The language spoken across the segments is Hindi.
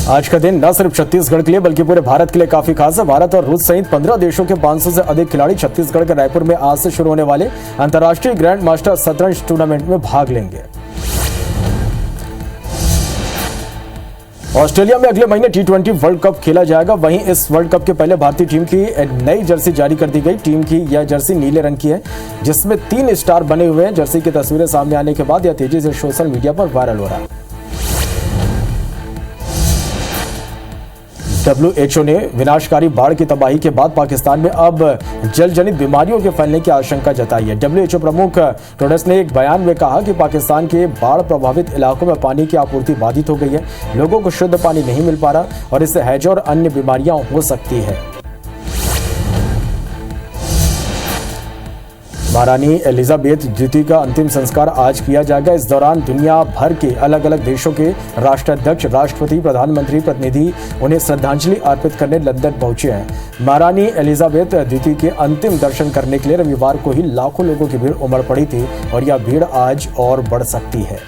आज का दिन न सिर्फ छत्तीसगढ़ के लिए बल्कि पूरे भारत के लिए काफी खास है। भारत और रूस सहित 15 देशों के 500 से अधिक खिलाड़ी छत्तीसगढ़ के रायपुर में आज से शुरू होने वाले अंतर्राष्ट्रीय ग्रैंड मास्टर शतरंज टूर्नामेंट में भाग लेंगे। ऑस्ट्रेलिया में अगले महीने T20 वर्ल्ड कप खेला जाएगा। वहीं इस वर्ल्ड कप के पहले भारतीय टीम की नई जर्सी जारी कर दी गई। टीम की यह जर्सी नीले रंग की है, जिसमें 3 स्टार बने हुए हैं। जर्सी की तस्वीरें सामने आने के बाद यह तेजी से सोशल मीडिया पर वायरल हो रहा है। WHO ने विनाशकारी बाढ़ की तबाही के बाद पाकिस्तान में अब जल जनित बीमारियों के फैलने की आशंका जताई है। WHO प्रमुख टेड्रोस ने एक बयान में कहा कि पाकिस्तान के बाढ़ प्रभावित इलाकों में पानी की आपूर्ति बाधित हो गई है। लोगों को शुद्ध पानी नहीं मिल पा रहा और इससे हैजा और अन्य बीमारियां हो सकती है। महारानी एलिजाबेथ द्वितीय का अंतिम संस्कार आज किया जाएगा। इस दौरान दुनिया भर के अलग अलग देशों के राष्ट्राध्यक्ष, राष्ट्रपति, प्रधानमंत्री, प्रतिनिधि उन्हें श्रद्धांजलि अर्पित करने लंदन पहुंचे हैं। महारानी एलिजाबेथ द्वितीय के अंतिम दर्शन करने के लिए रविवार को ही लाखों लोगों की भीड़ उमड़ पड़ी थी और यह भीड़ आज और बढ़ सकती है।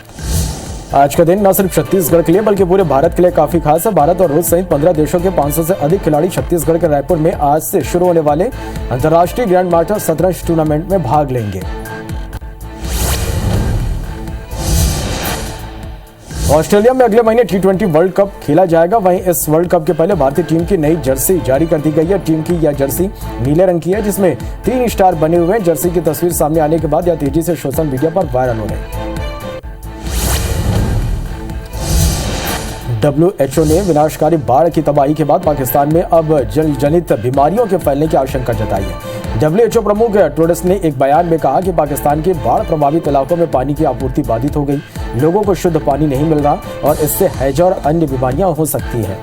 आज का दिन न सिर्फ छत्तीसगढ़ के लिए बल्कि पूरे भारत के लिए काफी खास है। भारत और रूस सहित 15 देशों के 500 से अधिक खिलाड़ी छत्तीसगढ़ के रायपुर में आज से शुरू होने वाले अंतर्राष्ट्रीय ग्रैंड मास्टर शतरंज टूर्नामेंट में भाग लेंगे। ऑस्ट्रेलिया में अगले महीने T20 वर्ल्ड कप खेला जाएगा। वहीं इस वर्ल्ड कप के पहले भारतीय टीम की नई जर्सी जारी कर दी गई है। टीम की यह जर्सी नीले रंग की है, जिसमें 3 स्टार बने हुए हैं। जर्सी की तस्वीर सामने आने के बाद यह तेजी से सोशल मीडिया पर वायरल हो रही है। WHO ने विनाशकारी बाढ़ की तबाही के बाद पाकिस्तान में अब जल जनित बीमारियों के फैलने की आशंका जताई है। WHO प्रमुख टेड्रोस ने एक बयान में कहा कि पाकिस्तान के बाढ़ प्रभावित इलाकों में पानी की आपूर्ति बाधित हो गई। लोगों को शुद्ध पानी नहीं मिल रहा और इससे हैजा और अन्य बीमारियां हो सकती हैं।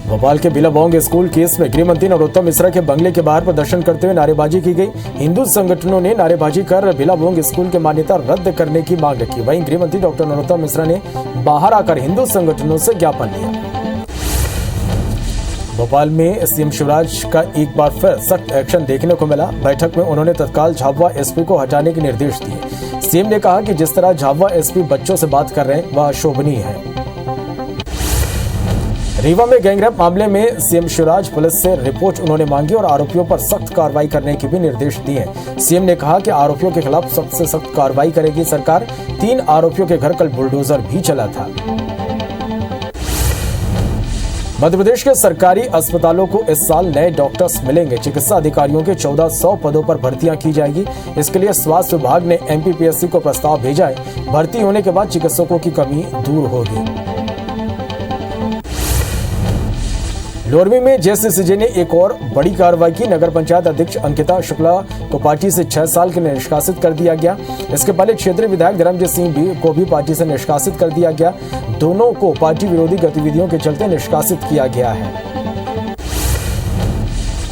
भोपाल के बिलाबोंग स्कूल केस में गृह मंत्री नरोत्तम मिश्रा के बंगले के बाहर प्रदर्शन करते हुए नारेबाजी की गई। हिंदू संगठनों ने नारेबाजी कर बिलाबोंग स्कूल की मान्यता रद्द करने की मांग रखी। वहीं गृह मंत्री डॉक्टर नरोत्तम मिश्रा ने बाहर आकर हिंदू संगठनों से ज्ञापन लिया। भोपाल में सीएम शिवराज का एक बार फिर सख्त एक्शन देखने को मिला। बैठक में उन्होंने तत्काल झाबुआ एसपी को हटाने के निर्देश दिए। सीएम ने कहा कि जिस तरह झाबुआ एसपी बच्चों से बात कर रहे हैं वह अशोभनीय है। रीवा में गैंगरेप मामले में सीएम शिवराज पुलिस से रिपोर्ट उन्होंने मांगी और आरोपियों पर सख्त कार्रवाई करने के भी निर्देश दिए। सीएम ने कहा कि आरोपियों के खिलाफ सख्त से सख्त कार्रवाई करेगी सरकार। 3 आरोपियों के घर कल बुलडोजर भी चला था। मध्य प्रदेश के सरकारी अस्पतालों को इस साल नए डॉक्टर्स मिलेंगे। चिकित्सा अधिकारियों के 1400 पदों पर भर्तियां की जाएगी। इसके लिए स्वास्थ्य विभाग ने MPPSC को प्रस्ताव भेजा है। भर्ती होने के बाद चिकित्सकों की कमी दूर होगी। लोरमी में JCCJ ने एक और बड़ी कार्रवाई की। नगर पंचायत अध्यक्ष अंकिता शुक्ला को पार्टी से 6 साल के लिए निष्कासित कर दिया गया। इसके पहले क्षेत्रीय विधायक धर्मजीत सिंह को भी पार्टी से निष्कासित कर दिया गया। दोनों को पार्टी विरोधी गतिविधियों के चलते निष्कासित किया गया है।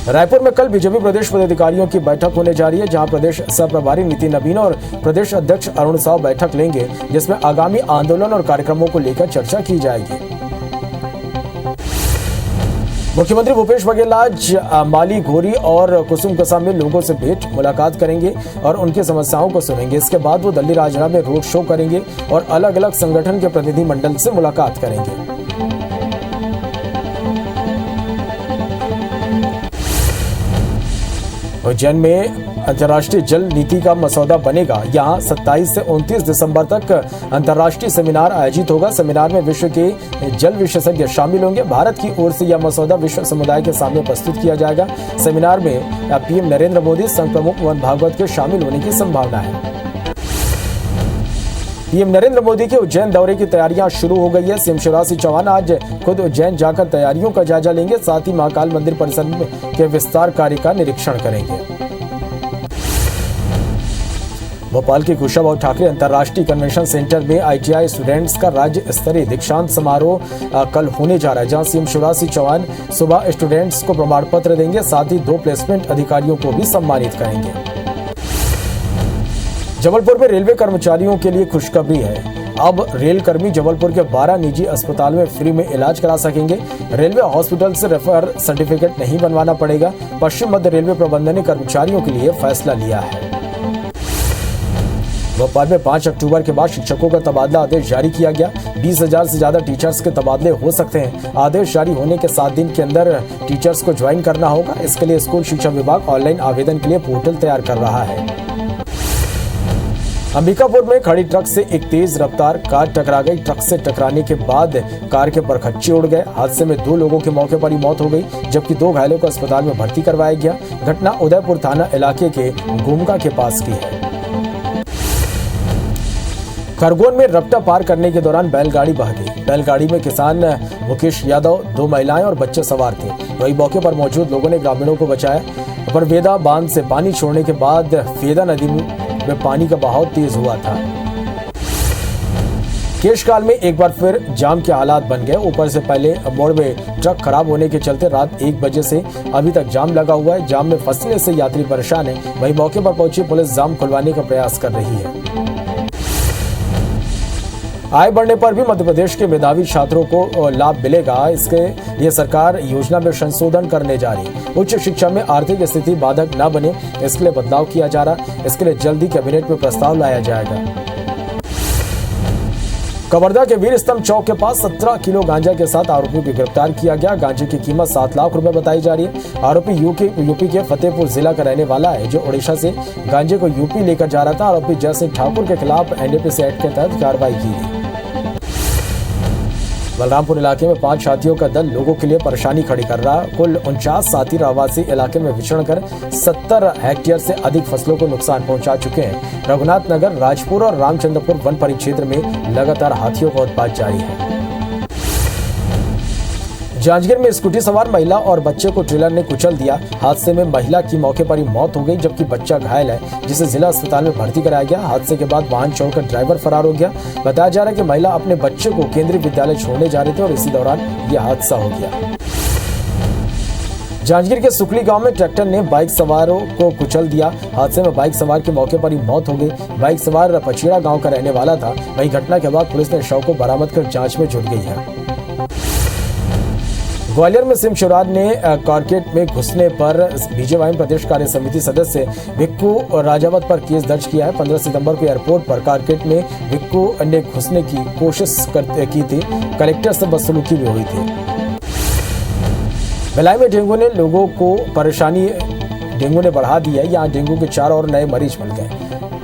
रायपुर में कल बीजेपी प्रदेश पदाधिकारियों की बैठक होने जा रही है, जहां प्रदेश सह प्रभारी नितिन नवीन और प्रदेश अध्यक्ष अरुण साव बैठक लेंगे, जिसमें आगामी आंदोलन और कार्यक्रमों को लेकर चर्चा की जाएगी। मुख्यमंत्री भूपेश बघेल आज माली, घोरी और कुसुमकसा में लोगों से भेंट मुलाकात करेंगे और उनकी समस्याओं को सुनेंगे। इसके बाद वो दिल्ली राजधानी में रोड शो करेंगे और अलग अलग संगठन के प्रतिनिधि मंडल से मुलाकात करेंगे। उज्जैन में अंतर्राष्ट्रीय जल नीति का मसौदा बनेगा। यहां 27 से 29 दिसंबर तक अंतर्राष्ट्रीय सेमिनार आयोजित होगा। सेमिनार में विश्व के जल विशेषज्ञ शामिल होंगे। भारत की ओर से यह मसौदा विश्व समुदाय के सामने प्रस्तुत किया जाएगा। सेमिनार में PM नरेंद्र मोदी, संघ प्रमुख मोहन भागवत के शामिल होने की संभावना है। PM नरेंद्र मोदी के उज्जैन दौरे की तैयारियां शुरू हो गई है। सीएम शिवराज सिंह चौहान आज खुद उज्जैन जाकर तैयारियों का जायजा लेंगे। साथ ही महाकाल मंदिर परिसर के विस्तार कार्य का निरीक्षण करेंगे। भोपाल के कुशाभाऊ ठाकरे अंतर्राष्ट्रीय कन्वेंशन सेंटर में ITI स्टूडेंट्स का राज्य स्तरीय दीक्षांत समारोह कल होने जा रहा है, जहां सीएम शिवराज सिंह चौहान सुबह स्टूडेंट्स को प्रमाण पत्र देंगे। साथ ही 2 प्लेसमेंट अधिकारियों को भी सम्मानित करेंगे। जबलपुर में रेलवे कर्मचारियों के लिए खुशखबरी है। अब रेल कर्मी जबलपुर के 12 निजी अस्पताल में फ्री में इलाज करा सकेंगे। रेलवे हॉस्पिटल से रेफर सर्टिफिकेट नहीं बनवाना पड़ेगा। पश्चिम मध्य रेलवे प्रबंधन ने कर्मचारियों के लिए फैसला लिया है। भोपाल में 5 अक्टूबर के बाद शिक्षकों का तबादला आदेश जारी किया गया। 20,000 से ज्यादा टीचर्स के तबादले हो सकते हैं। आदेश जारी होने के 7 दिन के अंदर टीचर्स को ज्वाइन करना होगा। इसके लिए स्कूल शिक्षा विभाग ऑनलाइन आवेदन के लिए पोर्टल तैयार कर रहा है। अंबिकापुर में खड़ी ट्रक से एक तेज रफ्तार कार टकरा गई। ट्रक से टकराने के बाद कार के परखच्चे उड़ गए। हादसे में 2 लोगों की मौके पर ही मौत हो गई, जबकि 2 घायलों को अस्पताल में भर्ती करवाया गया। घटना उदयपुर थाना इलाके के गोमका के पास की है। खरगोन में रपटा पार करने के दौरान बैलगाड़ी बह गई। बैलगाड़ी में किसान मुकेश यादव, 2 महिलाएं और बच्चे सवार थे। वही मौके पर मौजूद लोगों ने ग्रामीणों को बचाया। परवेदा बांध से पानी छोड़ने के बाद फेदा नदी में पानी का बहाव तेज हुआ था। केशकाल में एक बार फिर जाम के हालात बन गए। ऊपर से पहले मोड़ में ट्रक खराब होने के चलते रात 1 बजे से अभी तक जाम लगा हुआ है। जाम में फंसने से यात्री परेशान है। वही मौके पर पहुंची पुलिस जाम खुलवाने का प्रयास कर रही है। आय बढ़ने पर भी मध्य प्रदेश के मेधावी छात्रों को लाभ मिलेगा। इसके लिए सरकार योजना में संशोधन करने जा रही है। उच्च शिक्षा में आर्थिक स्थिति बाधक न बने, इसके लिए बदलाव किया जा रहा। इसके लिए जल्दी कैबिनेट में प्रस्ताव लाया जाएगा। कवर्धा के वीर स्तंभ चौक के पास 17 किलो गांजा के साथ आरोपियों को गिरफ्तार किया गया। गांजे की कीमत 7 लाख रुपए बताई जा रही है। आरोपी यूपी के फतेहपुर जिला का रहने वाला है, जो ओडिशा से गांजे को यूपी लेकर जा रहा था। आरोपी जय सिंह ठाकुर के खिलाफ एनडीपीएस एक्ट के तहत कार्रवाई की गई। बलरामपुर इलाके में 5 साथियों का दल लोगों के लिए परेशानी खड़ी कर रहा। कुल 49 साथी आवासी इलाके में विचरण कर 70 हेक्टेयर से अधिक फसलों को नुकसान पहुंचा चुके हैं। रघुनाथ नगर, राजपुर और रामचंद्रपुर वन परिक्षेत्र में लगातार हाथियों का उत्पात जारी है। जांजगीर में स्कूटी सवार महिला और बच्चे को ट्रेलर ने कुचल दिया। हादसे में महिला की मौके पर ही मौत हो गई, जबकि बच्चा घायल है, जिसे जिला अस्पताल में भर्ती कराया गया। हादसे के बाद वाहन छोड़कर ड्राइवर फरार हो गया। बताया जा रहा है कि महिला अपने बच्चे को केंद्रीय विद्यालय छोड़ने जा रहे थे और इसी दौरान यह हादसा हो गया। जांजगीर के सुकली गांव में ट्रैक्टर ने बाइक सवारों को कुचल दिया। हादसे में बाइक सवार की मौके पर ही मौत हो गई। बाइक सवार पचीड़ा गांव का रहने वाला था। वहीं घटना के बाद पुलिस ने शव को बरामद कर जांच में जुट गई है। ग्वालियर में सिम शिवराज ने कारकेट में घुसने पर बीजेवाई प्रदेश कार्य समिति सदस्य विक्कू राजावत पर केस दर्ज किया है। 15 सितंबर को एयरपोर्ट पर कारकेट में विक्कू ने घुसने की कोशिश की थी। कलेक्टर से बदसलूकी भी हुई थी। भिलाई में डेंगू ने लोगों को परेशानी डेंगू ने बढ़ा दी है। यहाँ डेंगू के 4 और नए मरीज मिल गए।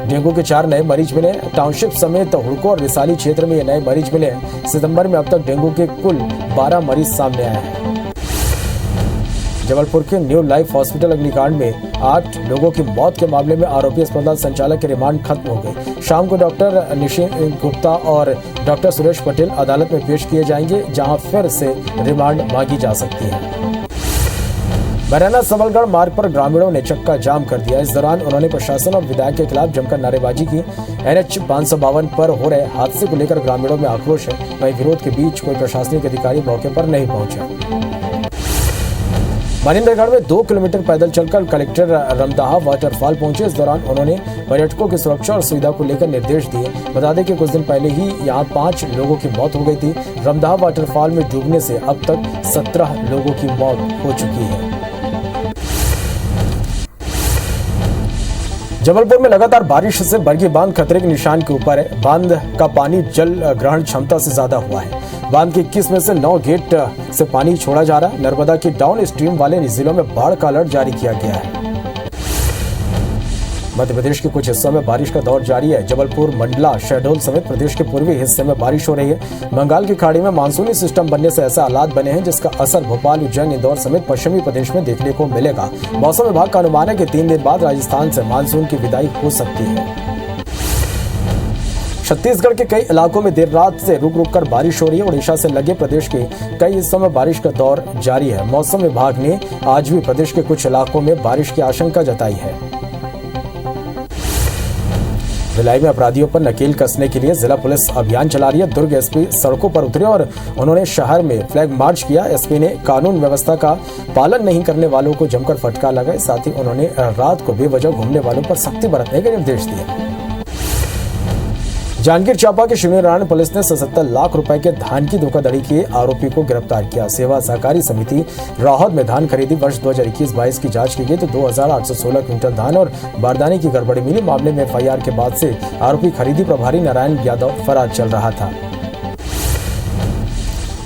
डेंगू के 4 नए मरीज मिले। टाउनशिप समेत हुड़को और रिसाली क्षेत्र में ये नए मरीज मिले। सितंबर में अब तक डेंगू के कुल 12 मरीज सामने आए हैं। जबलपुर के न्यू लाइफ हॉस्पिटल अग्निकांड में 8 लोगों की मौत के मामले में आरोपी अस्पताल संचालक की रिमांड खत्म हो गई। शाम को डॉक्टर निशिन गुप्ता और डॉक्टर सुरेश पटेल अदालत में पेश किए जाएंगे, जहां फिर से रिमांड मांगी जा सकती है। बरैना सबलगढ़ मार्ग पर ग्रामीणों ने चक्का जाम कर दिया। इस दौरान उन्होंने प्रशासन और विधायक के खिलाफ जमकर नारेबाजी की। NH 552 पर हो रहे हादसे को लेकर ग्रामीणों में आक्रोश है। वहीं विरोध के बीच कोई प्रशासनिक अधिकारी मौके पर नहीं पहुंचा। मनिंदरगढ़ में 2 किलोमीटर पैदल चलकर कलेक्टर रमदाहा वाटरफॉल पहुंचे। इस दौरान उन्होंने पर्यटकों की सुरक्षा और सुविधा को लेकर निर्देश दिए। बता दें कि कुछ दिन पहले ही यहां 5 लोगों की मौत हो गई थी। रमदाहा वाटरफॉल में डूबने से अब तक 17 लोगों की मौत हो चुकी है। जबलपुर में लगातार बारिश से बरगी बांध खतरे के निशान के ऊपर है। बांध का पानी जल ग्रहण क्षमता से ज्यादा हुआ है। बांध के 21 में से 9 गेट से पानी छोड़ा जा रहा है। नर्मदा के डाउन स्ट्रीम वाले जिलों में बाढ़ का अलर्ट जारी किया गया है। मध्य प्रदेश के कुछ हिस्सों में बारिश का दौर जारी है। जबलपुर, मंडला, शहडोल समेत प्रदेश के पूर्वी हिस्से में बारिश हो रही है। बंगाल की खाड़ी में मानसूनी सिस्टम बनने से ऐसे हालात बने हैं जिसका असर भोपाल, उज्जैन, इंदौर समेत पश्चिमी प्रदेश में देखने को मिलेगा। मौसम विभाग का अनुमान है कि 3 दिन बाद राजस्थान से मानसून की विदाई हो सकती है। छत्तीसगढ़ के कई इलाकों में देर रात से रुक रुक कर बारिश हो रही है। ओडिशा से लगे प्रदेश के कई हिस्सों में बारिश का दौर जारी है। मौसम विभाग ने आज भी प्रदेश के कुछ इलाकों में बारिश की आशंका जताई है। भिलाई में अपराधियों पर नकेल कसने के लिए जिला पुलिस अभियान चला रही है। दुर्ग एसपी सड़कों पर उतरे और उन्होंने शहर में फ्लैग मार्च किया। एसपी ने कानून व्यवस्था का पालन नहीं करने वालों को जमकर फटकार लगाए। साथ ही उन्होंने रात को बेवजह घूमने वालों पर सख्ती बरतने के निर्देश दिए। जांजगीर चांपा के शिवनारायण पुलिस ने 77 लाख रुपए के धान की धोखाधड़ी के आरोपी को गिरफ्तार किया। सेवा सहकारी समिति राहौद में धान खरीदी वर्ष 2021-22 की जांच की गई तो 2816 क्विंटल धान और बारदाने की गड़बड़ी मिली। मामले में एफआईआर के बाद से आरोपी खरीदी प्रभारी नारायण यादव फरार चल रहा था।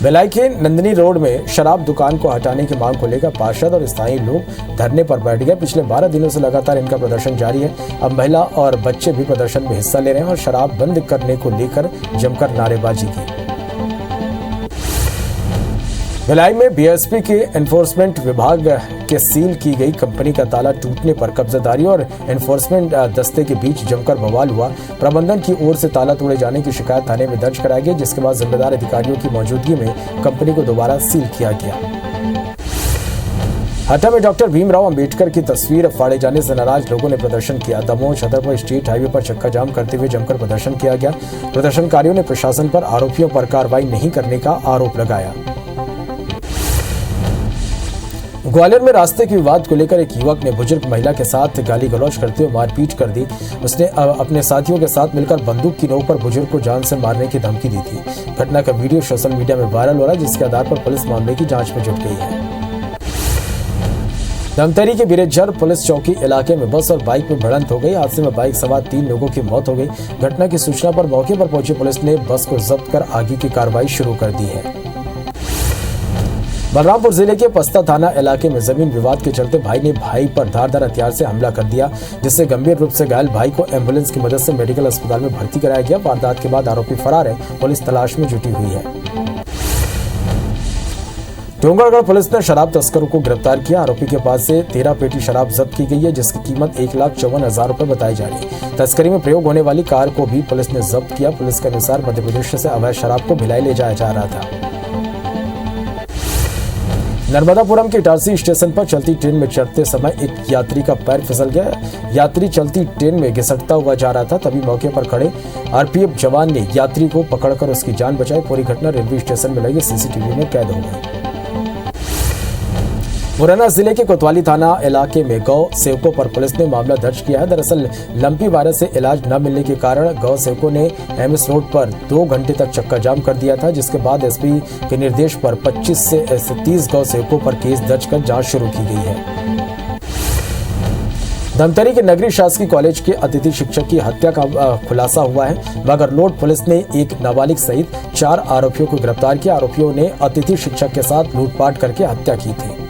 भिलाई के नंदनी रोड में शराब दुकान को हटाने की मांग को लेकर पार्षद और स्थानीय लोग धरने पर बैठ गए। पिछले 12 दिनों से लगातार इनका प्रदर्शन जारी है। अब महिला और बच्चे भी प्रदर्शन में हिस्सा ले रहे हैं और शराब बंद करने को लेकर जमकर नारेबाजी की। भिलाई में बीएसपी के एनफोर्समेंट विभाग के सील की गई कंपनी का ताला टूटने पर कब्जादारी और एनफोर्समेंट दस्ते के बीच जमकर बवाल हुआ। प्रबंधन की ओर से ताला तोड़े जाने की शिकायत थाने में दर्ज कराई गई, जिसके बाद जिम्मेदार अधिकारियों की मौजूदगी में कंपनी को दोबारा सील किया गया। हटा में डॉक्टर भीमराव अंबेडकर की तस्वीर फाड़े जाने से नाराज लोगों ने प्रदर्शन किया। दमोह छतरपुर स्टेट हाईवे पर चक्का जाम करते हुए जमकर प्रदर्शन किया गया। प्रदर्शनकारियों ने प्रशासन पर आरोपियों पर कार्रवाई नहीं करने का आरोप लगाया। ग्वालियर में रास्ते के विवाद को लेकर एक युवक ने बुजुर्ग महिला के साथ गाली गलौज करते हुए मारपीट कर दी। उसने अपने साथियों के साथ मिलकर बंदूक की नोक पर बुजुर्ग को जान से मारने की धमकी दी थी। घटना का वीडियो सोशल मीडिया में वायरल हो रहा है, जिसके आधार पर पुलिस मामले की जांच में जुट गई है। धमतरी के बिरेझर पुलिस चौकी इलाके में बस और बाइक में भिड़ंत हो गई। हादसे में बाइक सवार 3 लोगों की मौत हो गई। घटना की सूचना पर मौके पर पहुंची पुलिस ने बस को जब्त कर आगे की कार्रवाई शुरू कर दी है। बलरामपुर जिले के पस्ता थाना इलाके में जमीन विवाद के चलते भाई ने भाई पर धारदार हथियार से हमला कर दिया, जिससे गंभीर रूप से घायल भाई को एम्बुलेंस की मदद से मेडिकल अस्पताल में भर्ती कराया गया। वारदात के बाद आरोपी फरार है, पुलिस तलाश में जुटी हुई है। डोंगरगढ़ पुलिस ने शराब तस्करों को गिरफ्तार किया। आरोपी के पास से 13 पेटी शराब जब्त की गई है, जिसकी कीमत 1,54,000 रुपए बताई जा रही है। तस्करी में प्रयोग होने वाली कार को भी पुलिस ने जब्त किया। पुलिस के अनुसार मध्य प्रदेश से अवैध शराब को भिलाई ले जाया जा रहा था। नर्मदापुरम के इटारसी स्टेशन पर चलती ट्रेन में चढ़ते समय एक यात्री का पैर फिसल गया। यात्री चलती ट्रेन में घिसटता हुआ जा रहा था, तभी मौके पर खड़े आरपीएफ जवान ने यात्री को पकड़कर उसकी जान बचाई। पूरी घटना रेलवे स्टेशन में लगे सीसीटीवी में कैद हो गई। मुरैना जिले के कोतवाली थाना इलाके में गौ सेवकों पर पुलिस ने मामला दर्ज किया है। दरअसल लंपी वायरस से इलाज न मिलने के कारण गौ सेवकों ने एमएस रोड पर 2 घंटे तक चक्का जाम कर दिया था, जिसके बाद एसपी के निर्देश पर 25 से 30 गौ सेवकों पर केस दर्ज कर जांच शुरू की गई है। धमतरी के नगरीय शासकीय कॉलेज के अतिथि शिक्षक की हत्या का खुलासा हुआ है। बागरलोड पुलिस ने एक नाबालिग सहित 4 आरोपियों को गिरफ्तार किया। आरोपियों ने अतिथि शिक्षक के साथ लूटपाट करके हत्या की थी।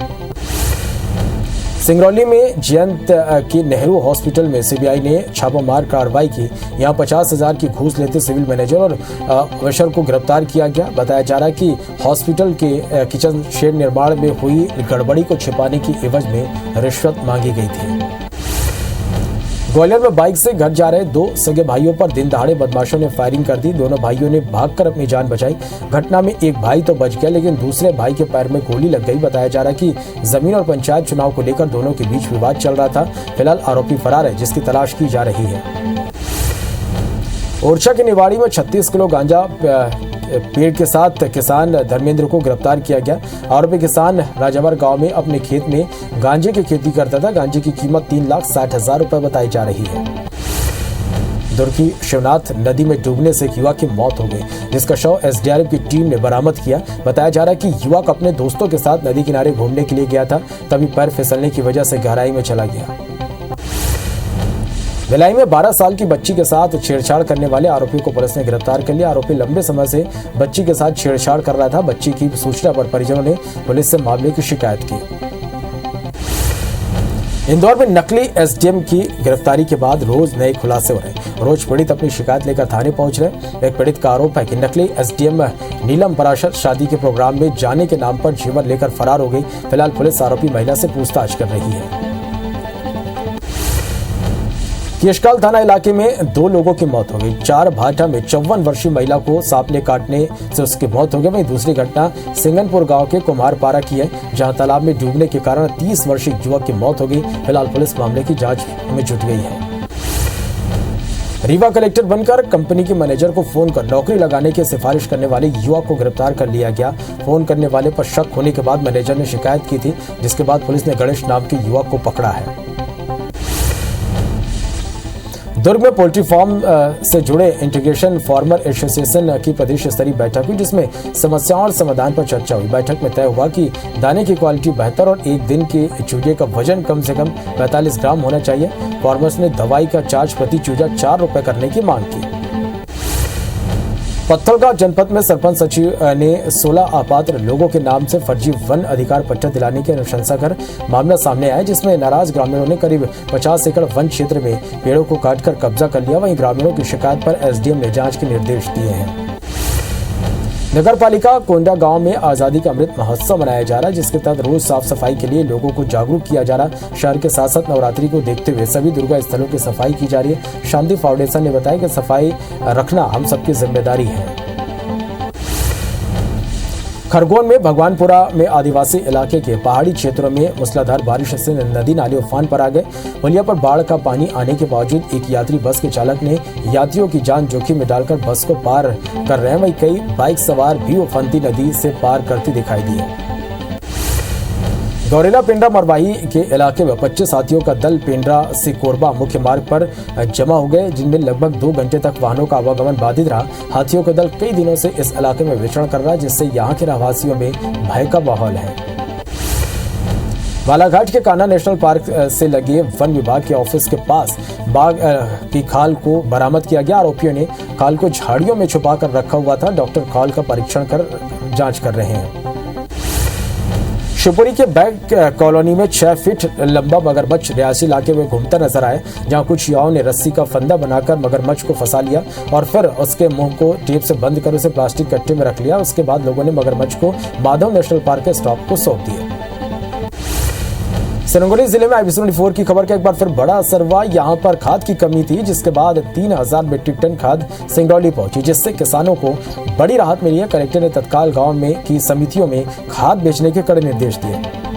सिंगरौली में जयंत की नेहरू हॉस्पिटल में सीबीआई ने छापामार कार्रवाई की। यहां 50,000 की घूस लेते सिविल मैनेजर और वेशर को गिरफ्तार किया गया। बताया जा रहा है कि हॉस्पिटल के किचन शेड निर्माण में हुई गड़बड़ी को छिपाने की एवज में रिश्वत मांगी गई थी। ग्वालियर में बाइक से घर जा रहे 2 सगे भाइयों पर दिन दहाड़े बदमाशों ने फायरिंग कर दी। दोनों भाइयों ने भागकर अपनी जान बचाई। घटना में एक भाई तो बच गया, लेकिन दूसरे भाई के पैर में गोली लग गई। बताया जा रहा है कि जमीन और पंचायत चुनाव को लेकर दोनों के बीच विवाद चल रहा था। फिलहाल आरोपी फरार है, जिसकी तलाश की जा रही है। ओरछा के निवाड़ी में 36 किलो गांजा पेड़ के साथ किसान धर्मेंद्र को गिरफ्तार किया गया। आरोपी किसान राजावर गांव में अपने खेत में गांजे की खेती करता था। गांजे की कीमत 3,60,000 रुपए बताई जा रही है। दुर्ग की शिवनाथ नदी में डूबने से एक युवक की मौत हो गई, जिसका शव एसडीआरएफ की टीम ने बरामद किया। बताया जा रहा है कि युवक अपने दोस्तों के साथ नदी किनारे घूमने के लिए गया था, तभी पैर फिसलने की वजह से गहराई में चला गया। भिलाई में 12 साल की बच्ची के साथ छेड़छाड़ करने वाले आरोपियों को पुलिस ने गिरफ्तार कर लिया। आरोपी लंबे समय से बच्ची के साथ छेड़छाड़ कर रहा था। बच्ची की सूचना पर परिजनों ने पुलिस से मामले की शिकायत की। इंदौर में नकली एसडीएम की गिरफ्तारी के बाद रोज नए खुलासे हो रहे। रोज पीड़ित अपनी शिकायत लेकर थाने पहुंच रहे। एक पीड़ित का आरोप है कि नकली एसडीएम नीलम पराशर शादी के प्रोग्राम में जाने के नाम पर जेवर लेकर फरार हो गई। फिलहाल पुलिस आरोपी महिला से पूछताछ कर रही है। केशकाल थाना इलाके में 2 लोगों की मौत हो गई। 4 भाटा में 54 वर्षीय महिला को सांप ने काटने से उसकी मौत हो गई। वहीं दूसरी घटना सिंगनपुर गांव के कुम्हारपारा की है, जहां तालाब में डूबने के कारण 30 वर्षीय युवक की मौत हो गई। फिलहाल पुलिस मामले की जांच में जुट गई है। रीवा कलेक्टर बनकर कंपनी के मैनेजर को फोन कर नौकरी लगाने की सिफारिश करने वाले युवक को गिरफ्तार कर लिया गया। फोन करने वाले पर शक होने के बाद मैनेजर ने शिकायत की थी, जिसके बाद पुलिस ने गणेश नाम के युवक को पकड़ा है। दुर्ग में पोल्ट्री फार्म से जुड़े इंटीग्रेशन फार्मर एसोसिएशन की प्रदेश स्तरीय बैठक हुई, जिसमें समस्याओं और समाधान पर चर्चा हुई। बैठक में तय हुआ कि दाने की क्वालिटी बेहतर और एक दिन के चूजे का वजन कम से कम 45 ग्राम होना चाहिए। फार्मर्स ने दवाई का चार्ज प्रति चूजा 4 रुपए करने की मांग की। पत्थलगांव जनपद में सरपंच सचिव ने 16 अपात्र लोगों के नाम से फर्जी वन अधिकार पट्टा दिलाने की अनुशंसा कर मामला सामने आया, जिसमें नाराज ग्रामीणों ने करीब 50 एकड़ वन क्षेत्र में पेड़ों को काटकर कब्जा कर लिया। वहीं ग्रामीणों की शिकायत पर एसडीएम ने जांच के निर्देश दिए हैं। नगर पालिका कोंडा गांव में आजादी का अमृत महोत्सव मनाया जा रहा है, जिसके तहत रोज साफ सफाई के लिए लोगों को जागरूक किया जा रहा। शहर के साथ साथ नवरात्रि को देखते हुए सभी दुर्गा स्थलों की सफाई की जा रही है। शांति फाउंडेशन ने बताया कि सफाई रखना हम सबकी जिम्मेदारी है। खरगोन में भगवानपुरा में आदिवासी इलाके के पहाड़ी क्षेत्रों में मूसलाधार बारिश से नदी नाले उफान पर आ गए। पुलिया पर बाढ़ का पानी आने के बावजूद एक यात्री बस के चालक ने यात्रियों की जान जोखिम में डालकर बस को पार कर रहे हैं। वहीं कई बाइक सवार भी उफनती नदी से पार करते दिखाई दिए। गौरेला पेंड्रा मरवाही के इलाके में 25 हाथियों का दल पेंड्रा से कोरबा मुख्य मार्ग पर जमा हो गए, जिनमें लगभग 2 घंटे तक वाहनों का आवागमन बाधित रहा। हाथियों का दल कई दिनों से इस इलाके में विचरण कर रहा है, जिससे यहाँ के रहवासियों में भय का माहौल है। बालाघाट के कान्हा नेशनल पार्क से लगे वन विभाग के ऑफिस के पास बाघ की खाल को बरामद किया गया। आरोपियों ने खाल को झाड़ियों में छुपा कर रखा हुआ था। डॉक्टर खाल का परीक्षण कर जांच कर रहे हैं। शिवपुरी के बैग कॉलोनी में 6 फीट लंबा मगरमच्छ रिहायशी इलाके में घूमता नजर आया, जहां कुछ युवाओं ने रस्सी का फंदा बनाकर मगरमच्छ को फंसा लिया और फिर उसके मुंह को टेप से बंद कर उसे प्लास्टिक कट्टे में रख लिया। उसके बाद लोगों ने मगरमच्छ को माधव नेशनल पार्क के स्टॉप को सौंप दिया। सिरंगोली जिले में IBC24 की खबर का एक बार फिर बड़ा असर हुआ। यहाँ पर खाद की कमी थी, जिसके बाद 3000 मीट्रिक टन खाद सिंगरौली पहुंची, जिससे किसानों को बड़ी राहत मिली है। कलेक्टर ने तत्काल गांव में की समितियों में खाद बेचने के कड़े निर्देश दिए।